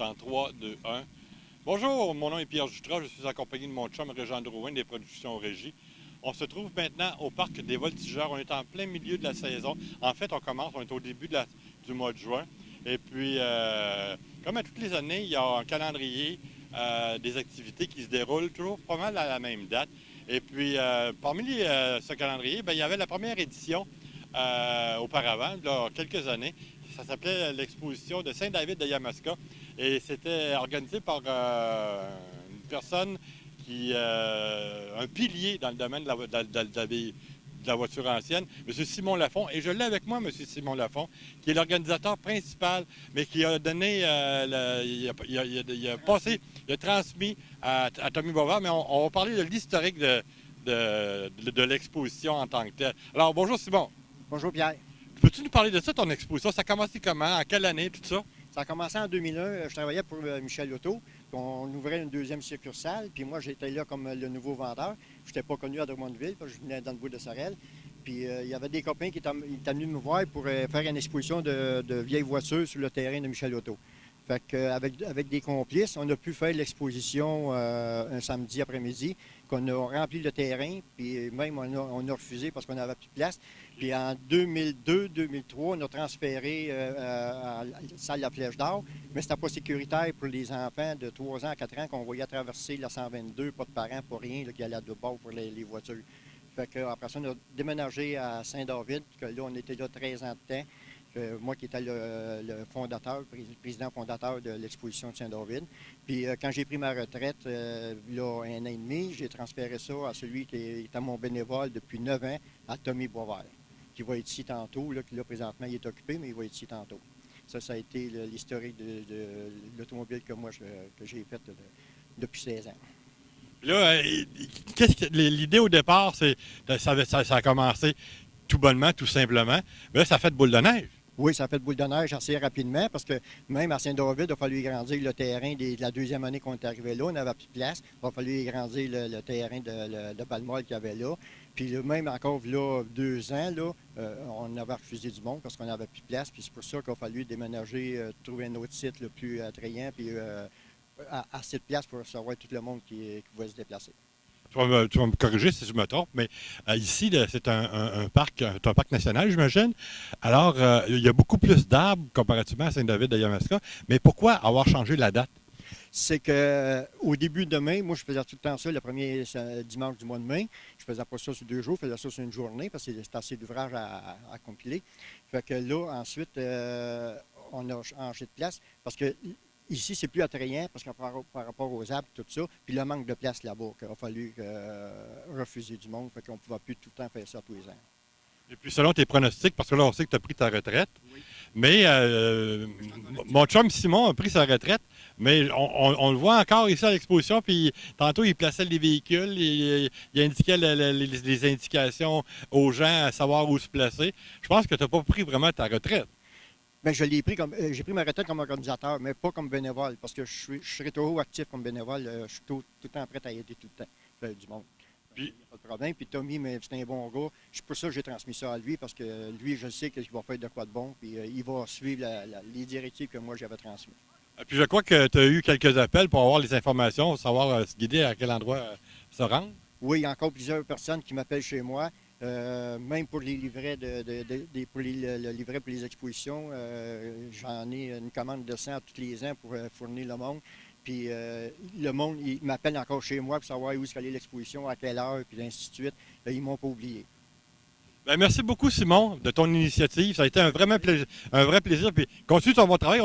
Dans 3, 2, 1. Bonjour, mon nom est Pierre Jutras, je suis accompagné de mon chum Régent Drouin des Productions Régie. On se trouve maintenant au Parc des Voltigeurs. On est en plein milieu de la saison. En fait, on est au début du mois de juin. Et puis, comme à toutes les années, il y a un calendrier des activités qui se déroulent toujours pas mal à la même date. Et puis, parmi ce calendrier, il y avait la première édition auparavant, il y a quelques années. Ça s'appelait l'exposition de Saint-David de Yamaska. Et c'était organisé par une personne un pilier dans le domaine de la voiture ancienne, M. Simon Lafont. Et je l'ai avec moi, M. Simon Lafont, qui est l'organisateur principal, mais qui a donné, il a transmis à Tommy Bovard, mais on va parler de l'historique de l'exposition en tant que telle. Alors, bonjour Simon. Bonjour Pierre. Peux-tu nous parler de ça, ton exposition? Ça a commencé comment? En quelle année, tout ça? Ça a commencé en 2001. Je travaillais pour Michel Lotto. On ouvrait une deuxième succursale. Puis moi, j'étais là comme le nouveau vendeur. Je n'étais pas connu à Drummondville parce que je venais dans le bout de Sorel. Puis il y avait des copains qui étaient venus me voir pour faire une exposition de vieilles voitures sur le terrain de Michel Lotto. Fait qu'avec des complices, on a pu faire l'exposition un samedi après-midi, qu'on a rempli le terrain, puis même on a refusé parce qu'on n'avait plus de place. Puis en 2002-2003, on a transféré à la salle La Flèche d'Or, mais c'était pas sécuritaire pour les enfants de 3 ans à 4 ans qu'on voyait traverser la 122, pas de parents, pas rien, là, qui allait de bord pour les voitures. Fait qu'après ça, on a déménagé à Saint-David, que là, on était là 13 ans de temps. Moi qui étais le fondateur, le président fondateur de l'exposition de Saint-David. Puis quand j'ai pris ma retraite, là, 1 an et demi, j'ai transféré ça à celui qui était mon bénévole depuis 9 ans, à Tommy Boisvert, qui va être ici tantôt. Là, présentement, il est occupé, mais il va être ici tantôt. Ça a été l'historique de l'automobile que moi, que j'ai faite depuis 16 ans. Là, l'idée au départ, ça a commencé tout bonnement, tout simplement. Mais là, ça fait de boule de neige. Oui, ça fait de boule de neige assez rapidement parce que même à Saint-David, il a fallu agrandir le terrain de la deuxième année qu'on est arrivé là. On n'avait plus de place. Il a fallu agrandir le terrain de Balmol qu'il y avait là. Puis même encore là, 2 ans, là, on avait refusé du monde parce qu'on n'avait plus de place. Puis c'est pour ça qu'il a fallu déménager, trouver un autre site le plus attrayant, puis assez de place pour recevoir tout le monde qui pouvait se déplacer. Tu vas me corriger si je me trompe, mais ici, là, c'est un parc national, j'imagine. Alors, il y a beaucoup plus d'arbres comparativement à Saint-David de Yamaska. Mais pourquoi avoir changé la date? C'est qu'au début de mai, moi, je faisais tout le temps ça le premier dimanche du mois de mai. Je faisais pas ça sur 2 jours, je faisais ça sur une journée parce que c'était assez d'ouvrage à compiler. Fait que là, ensuite, on a changé de place parce que ici, c'est plus attrayant parce que par rapport aux arbres, tout ça, puis le manque de place là-bas, qu'il a fallu refuser du monde, fait qu'on ne pouvait plus tout le temps faire ça tous les ans. Et puis, selon tes pronostics, parce que là, on sait que tu as pris ta retraite, oui. Mais mon chum Simon a pris sa retraite, mais on le voit encore ici à l'exposition, puis tantôt, il plaçait les véhicules, il indiquait les indications aux gens à savoir où se placer. Je pense que tu n'as pas pris vraiment ta retraite. Bien, j'ai pris ma retraite comme organisateur, mais pas comme bénévole, parce que je serai toujours actif comme bénévole. Je suis tout le temps prêt à aider tout le temps du monde. Puis, pas de problème. Puis Tommy, c'est un bon gars. C'est pour ça que j'ai transmis ça à lui, parce que lui, je sais qu'il va faire de quoi de bon, puis il va suivre les directives que moi j'avais transmises. Puis je crois que tu as eu quelques appels pour avoir les informations, savoir se guider à quel endroit se rendre. Oui, il y a encore plusieurs personnes qui m'appellent chez moi. Même pour les livrets pour le livret pour les expositions, j'en ai une commande de 100 tous les ans pour fournir le monde. Puis le monde, il m'appelle encore chez moi pour savoir où est-ce qu'elle est l'exposition, à quelle heure, puis ainsi de suite. Ils ne m'ont pas oublié. Bien, merci beaucoup, Simon, de ton initiative. Ça a été un vrai plaisir. Puis continue ton bon travail.